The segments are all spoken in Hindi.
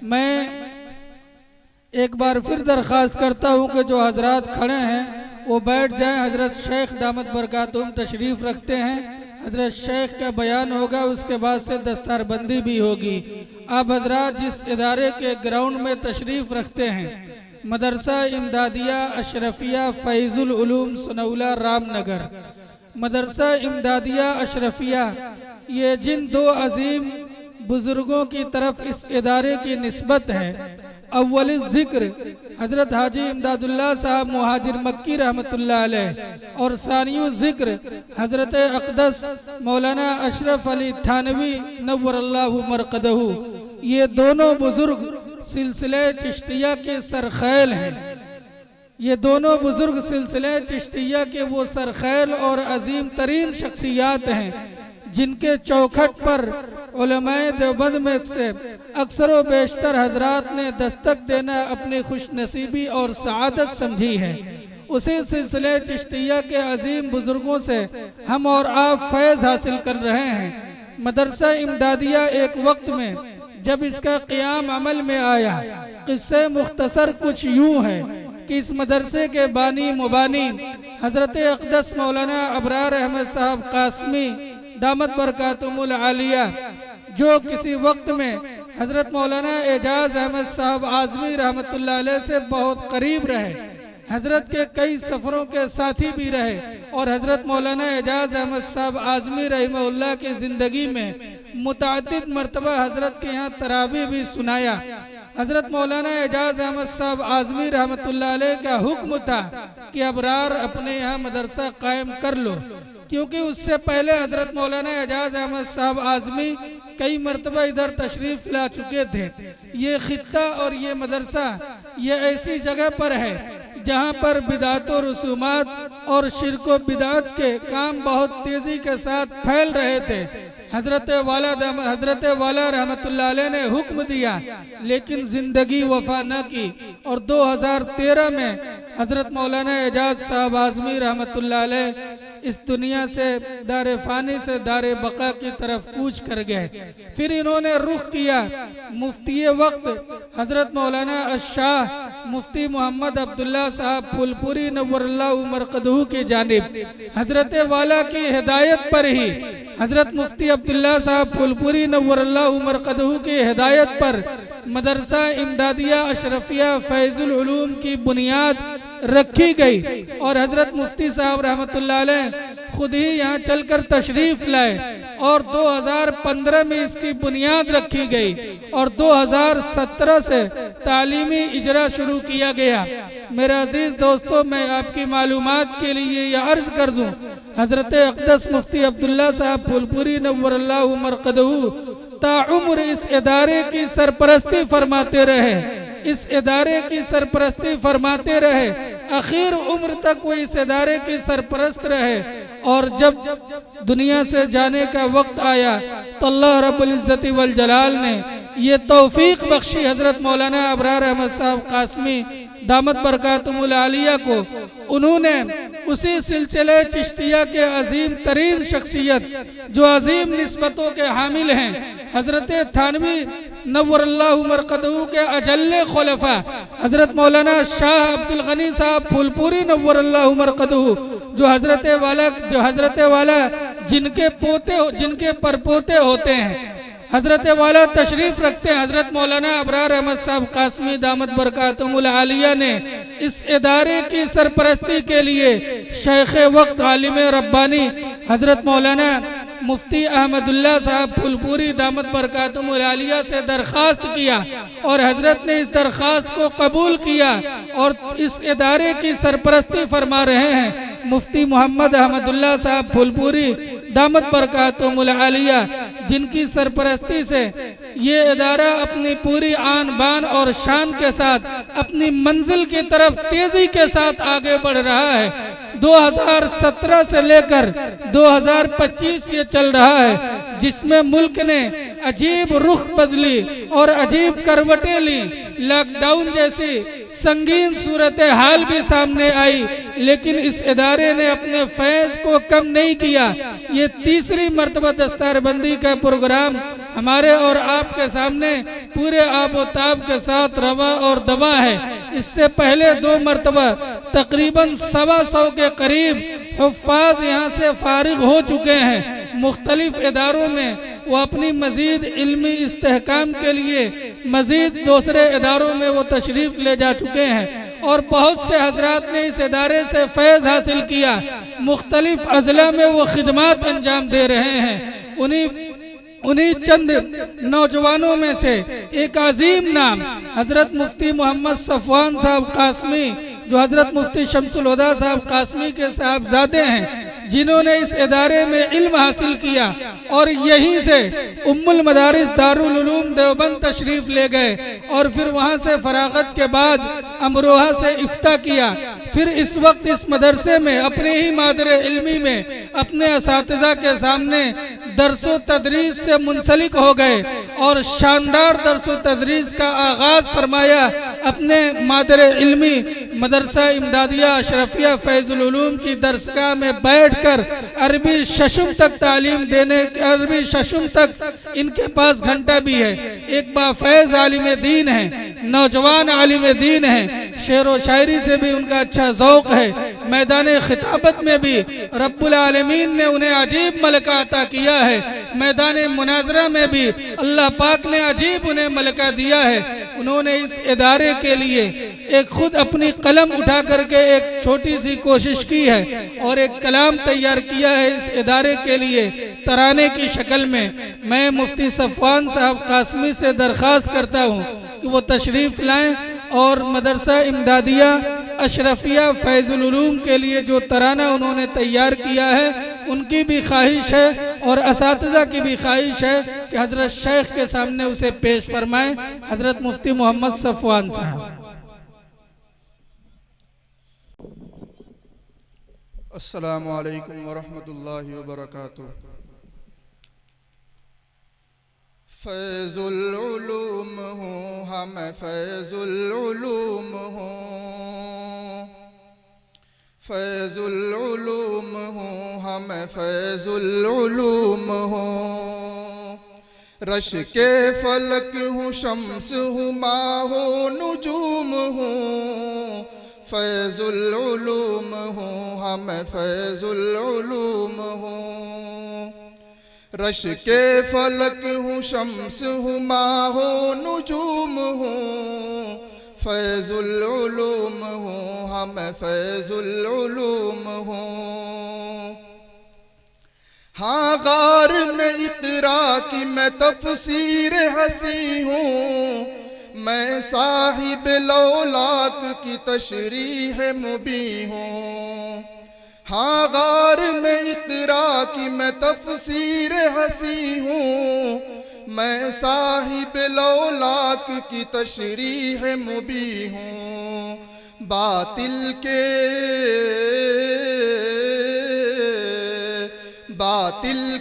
मैं एक बार फिर दरख्वास्त करता हूँ कि जो हजरात खड़े हैं वो बैठ जाएं। हजरत शेख दामत बरकातुहुम तशरीफ़ रखते हैं। हजरत शेख का बयान होगा, उसके बाद से दस्तारबंदी भी होगी। आप हजरात जिस इदारे के ग्राउंड में तशरीफ़ रखते हैं, मदरसा इमदादिया अशरफिया फैज़ुल उलूम सनौला रामनगर, मदरसा इमदादिया अशरफिया, ये जिन दो अजीम बुजुर्गों की तरफ इस इदारे की निस्बत है, अव्वल ज़िक्र हजरत हाजी इमदादुल्लाह साहब मुहाजिर मक्की रहमतुल्लाह अलैह और सानियु ज़िक्र हजरत अक़दस मौलाना अशरफ अली थानवी नव्वरल्लाहु मरक़दहू, ये दोनों बुजुर्ग सिलसिले चिश्तिया के सरखैल हैं। ये दोनों बुजुर्ग सिलसिले चिश्तिया के वो सरखैल और अजीम तरीन शख्सियात हैं जिनके चौखट पर उलमाए देवबंद में से अक्सर व बेशतर हजरात ने दस्तक देना अपनी खुश नसीबी और सआदत समझी है। उसी सिलसिले चिश्तिया के अजीम बुजुर्गों से हम और आप फैज़ हासिल कर रहे हैं। मदरसा इमदादिया एक वक्त में जब इसका क़याम अमल में आया, किस्से मुख्तसर कुछ यूँ है कि इस मदरसे के बानी मुबानी हजरत अक़दस मौलाना अबरार अहमद साहब कासमी दामत बरकातुहुमुल आलिया, जो किसी वक्त में हजरत मौलाना एजाज अहमद साहब आज़मी रहमतुल्लाह अलैह से बहुत करीब रहे, हजरत के कई सफ़रों के साथी भी रहे और हजरत मौलाना एजाज अहमद साहब आज़मी रहमतुल्लाह की ज़िंदगी में मुतअद्दिद मरतबा हजरत के यहाँ तरावी भी सुनाया। हजरत मौलाना एजाज अहमद साहब आज़मी रहमतुल्लाह अलैह का हुक्म था कि अबरार अपने यहाँ मदरसा कायम कर लो, क्योंकि उससे पहले हजरत मौलाना एजाज अहमद साहब आज़मी कई मरतबा इधर तशरीफ़ ला चुके थे। ये खित्ता और ये मदरसा ये ऐसी जगह पर है जहाँ पर बिदात और रसूमात और शिरक व बिदात के काम बहुत तेज़ी के साथ फैल रहे थे। हजरत वाला रहमतुल्लाह अलैह ने हुक्म दिया, लेकिन जिंदगी वफा न की और 2013 में हजरत मौलाना एजाज साहब आज़मी रहमतुल्लाह अलैह इस दुनिया से दारे फ़ानी से दारे बका की तरफ कूच कर गए। फिर इन्होंने रुख किया मुफ्ती वक्त हजरत मौलाना अशाह मुफ्ती मोहम्मद अब्दुल्ला साहब फुलपुरी नव्वरल्लाहु मरक़दहू की जानिब। हजरत वाला की हिदायत पर ही हजरत मुफ्ती अब्दुल्ला साहब फुलपुरी नव्वरल्लाहु मरक़दहू की हिदायत पर मदरसा इमदादिया अशरफिया फैज़ुल उलूम की बुनियाद रखी गई और हजरत मुफ्ती साहब रहमतुल्लाह अलैह खुद ही यहाँ चलकर तशरीफ लाए और 2015 में इसकी बुनियाद रखी गई और 2017 से तालीमी इजरा शुरू किया गया। मेरे अजीज दोस्तों, मैं आपकी मालूमात के लिए यह अर्ज कर दूं, हजरत अक़दस मुफ्ती अब्दुल्ला साहब फुलपुरी नव्वरल्लाहु मरक़दहू ताउम्र इस इदारे की सरपरस्ती फरमाते रहे, इस इदारे की सरपरस्ती फरमाते रहे, आखिर उम्र तक वो इस इदारे की सरपरस्त रहे। और जब दुनिया से जाने का वक्त आया तो अल्लाह रब्बुल इज़्ज़ति वल जलाल ने ये तौफीक बख्शी हजरत मौलाना अबरार अहमद साहब कासमी दामत बरकातुहुमुल आलिया को। उन्होंने उसी सिलसिले चिश्तिया के अजीम तरीन शख्सियत जो अजीम निस्बतों के हामिल हैं, हजरत थानवी नव्वरल्लाहु मरक़दहू के अजल्ले खुलफा हजरत मौलाना शाह अब्दुल गनी साहब फुलपुरी नव्वरल्लाहु मरक़दहू, जो हजरत वाला जिनके परपोते होते हैं, हजरत वाला तशरीफ रखते हैं। हजरत मौलाना अबरार अहमद साहब कासमी दामत बरकातुहुमुल आलिया ने इस इदारे की सरपरस्ती के लिए शेख वक्त आलिम रब्बानी हजरत मौलाना मुफ्ती अहमदुल्ला साहब फुलपुरी दामत बरकातुहुमुल आलिया से दरख्वास्त किया और हजरत ने इस दरख्वास्त को कबूल किया और इस इदारे की सरपरस्ती फरमा रहे हैं मुफ्ती मोहम्मद अहमदुल्ला साहब फुलपुरी दामत बरकातुहुमुल आलिया, जिनकी सरपरस्ती से ये इदारा अपनी पूरी आन बान और शान के साथ अपनी मंजिल की तरफ तेजी के साथ आगे बढ़ रहा है। 2017 से लेकर 2025 ये चल रहा है, जिसमें मुल्क ने अजीब रुख बदली और अजीब करवटें ली। लॉकडाउन जैसी संगीन सूरत हाल भी सामने आई, लेकिन इस इदारे ने अपने फैज़ को कम नहीं किया। ये तीसरी मरतबा दस्तारबंदी का प्रोग्राम हमारे और आपके सामने पूरे आबोताब के साथ रवा और दबा है। इससे पहले 2 मरतबा तकरीबन 125 के करीब हुफ़्फ़ाज़ यहाँ से फारिग हो चुके हैं। मुख्तलिफ इदारों में वो अपनी मज़ीद इल्मी इस्तेहकाम के लिए मज़ीद दूसरे इदारों में वो तशरीफ़ ले जा चुके हैं और बहुत से हजरात ने इस इदारे से फैज़ हासिल किया। मुख्तलिफ अज़ला में वो खिदमात अंजाम दे रहे हैं। उन्हीं चंद नौजवानों में से एक अजीम नाम हजरत मुफ्ती मोहम्मद सफ़वान साहब कासमी, जो हजरत मुफ्ती शम्सुल हुदा साहब कासमी के साहबजादे हैं, जिन्होंने इस इदारे में इल्म हासिल किया और यहीं से उम्मुल मदारिस दारुल उलूम देवबंद तशरीफ ले गए और फिर वहाँ से फरागत के बाद अमरोहा से इफ्ता किया। फिर इस वक्त इस मदरसे में अपने ही मादरे इल्मी में अपने असातिज़ा के सामने दरसो तदरीस से मुंसलिक हो गए और शानदार दरसो तदरीस का आगाज फरमाया। अपने मादरे इल्मी मदरसा इमदादिया अशरफिया फैजुल उलूम की दरसगाह में बैठकर अरबी शशुम तक तालीम देने, अरबी शशुम तक इनके पास घंटा भी है। एक बाफैज़ आलिम दीन है, नौजवान आलिम दीन है, शेर व शायरी से भी उनका अच्छा ज़ौक़ है। मैदान खिताबत में भी रब्बुल आलमीन ने उन्हें अजीब मलका अता किया है। मैदान मुनाजरा में भी अल्लाह पाक ने अजीब उन्हें मलका दिया है। उन्होंने इस इदारे के लिए एक खुद अपनी कलम उठा करके एक छोटी सी कोशिश की है और एक कलाम तैयार किया है इस इदारे के लिए तराने की शक्ल में। मैं मुफ्ती सफ़वान साहब कासमी से दरख्वास्त करता हूँ कि वो तशरीफ़ लाएँ और मदरसा इमदादिया अशरफिया फैजुल उलूम के लिए जो तराना उन्होंने तैयार किया है, उनकी भी ख्वाहिश है और असातिज़ा की भी ख्वाहिश है कि हजरत शेख के सामने उसे पेश फरमाएं। हजरत मुफ्ती मोहम्मद सफ़वान साहब। अस्सलामु अलैकुम वरहमतुल्लाहि वबरकातुहू। फैजुल उलूम हूँ हम, फैजुल उलूम हूँ, फैजुल उलूम हूँ हम, फैजुल उलूम हूँ। रश के फलक हूँ, शम्स हूँ, माहो नुजूम हूँ। फैजुल उलूम हूँ हम, फैजुल उलूम हूँ। रश के फलक हूँ, शम्स हूँ, माहो नुजूम हूँ। फैजुल उलूम हूँ हम, फैजुल उलूम हूँ। हाँ, गार में इक़रा की मैं तफसीर हसी हूँ, मैं साहिब लौलाक की तशरीह मुबी हूँ। हाँ, गार में इक़रा की मैं तफसीर हसी हूँ, मैं साहिब लौलाक की तशरीह मुबी हूँ। बातिल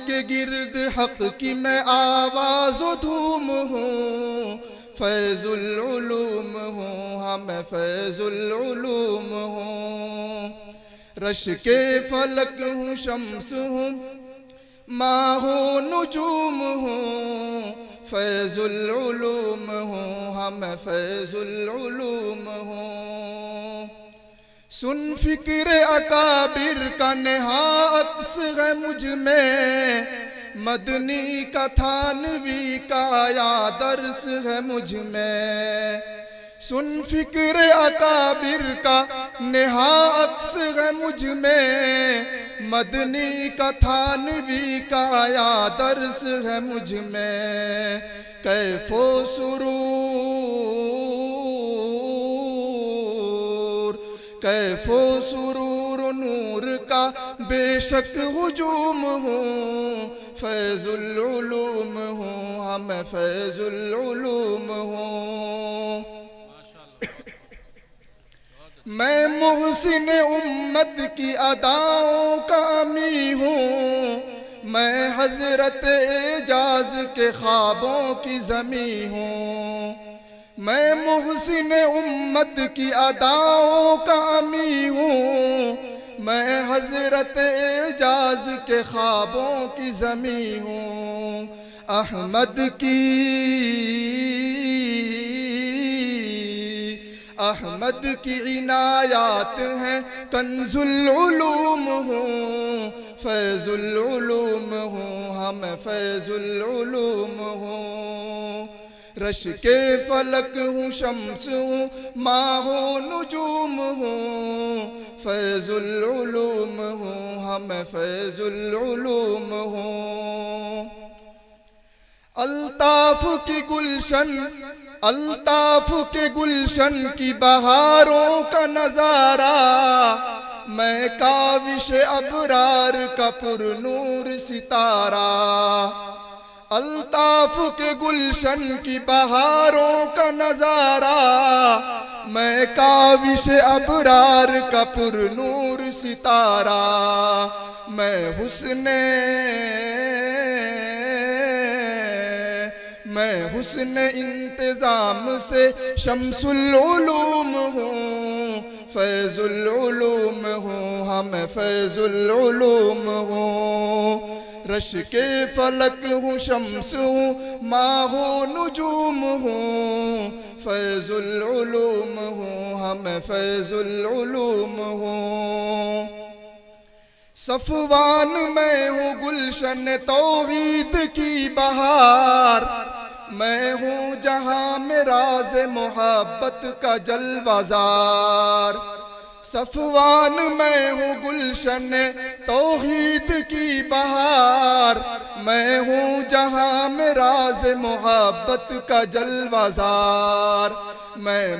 के गिर्द हक की मैं आवाज़ धूम हूँ। फैजुल उलूम हूँ हम, फैजुल उलूम हूँ। रश के फलक हूँ, शम्स हूँ, माहो नुजूम हूँ। फैजुल उलूम हूँ हम, फैजुल उलूम हूँ। सुन फिक्र अकाबिर का नेहा अक्स है मुझ में, मदनी का थानवी का या दर्स है मुझ में। सुन फिक्र अकाबिर का नेहा अक्स है मुझ में, मदनी का थानवी का या दर्स है मुझ में। कैफो सुरूर नूर का बेशक हुजूम हूँ। फैजुल उलूम हूँ हम, फैजुल उलूम हूँ। मैं मुहसिन उम्मत की अदाओं का अमी हूँ। मैं हजरत एजाज के ख्वाबों की ज़मी हूँ, मैं मुहसिन उम्मत की अदाओं का अमी हूँ, मैं हजरत एजाज के ख्वाबों की ज़मी हूँ। अहमद की इनायात हैं कंजुल उलूम हूँ, फैजुल उलूम हूँ, हम फैजुल उलूम हूँ। रश के फलक हूँ, शम्स हूँ, माहो नुजूम हूँ, फैजुल उलूम हूँ, हम फैजुल उलूम हूँ। अल्ताफ के गुलशन की बहारों का नजारा, मैं काविश अबरार का पुरनूर सितारा। अल्ताफ के गुलशन की बहारों का नजारा, मैं काविश अबरार का पुरनूर सितारा। मैं हुस्न इंतज़ाम से शम्सुल उलूम हूँ, फैजुल उलूम हूँ, हम फैजुल उलूम हूँ। रश के फलक हूँ, शम्स हूँ, माहो नुजूम हूँ, फैजुल उलूम हूँ, हम फैजुल उलूम हूँ। सफ़वान मैं हूँ गुलशन तौहीद की बहार, मैं हूँ जहाँ में राज़ मोहब्बत का जलवाज़ार। सफ़वान मैं हूँ गुलशन तौहीद की बहार, मैं हूँ जहाँ में राज़ मोहब्बत का जलवाज़ार। मैं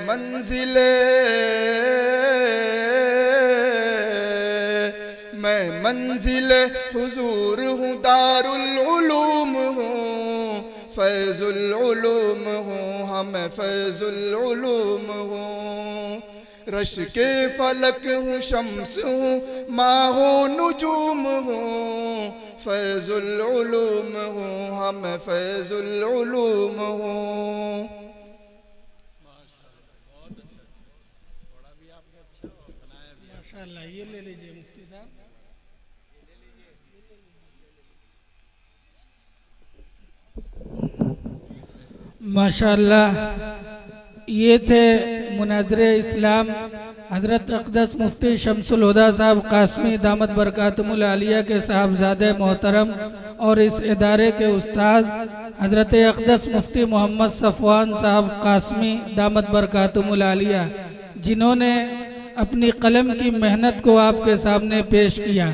मंजिल हुजूर हूँ, दारुल उलूम हूँ, फैजुल उलूम हूँ, हम फैजुल उलूम हूँ। रश के फलक हूँ, शम्स हूँ, माहो नुजूम हूँ, फैजुल उलूम हूँ, हम फैजुल उलूम हूँ। माशाअल्लाह, ये ले लीजिए मुफ्ती साहब। माशाअल्लाह, ये थे मुनाज़िर इस्लाम हज़रत अक़दस मुफ्ती शम्सुल हुदा साहब कासमी दामत बरकातुहुल आलिया के साहबजादे मोहतरम और इस इदारे के उस्ताद हज़रत अक़दस मुफ्ती मोहम्मद सफ़वान साहब कासमी दामत बरकातुहुल आलिया, जिन्होंने अपनी कलम की मेहनत को आपके सामने पेश किया।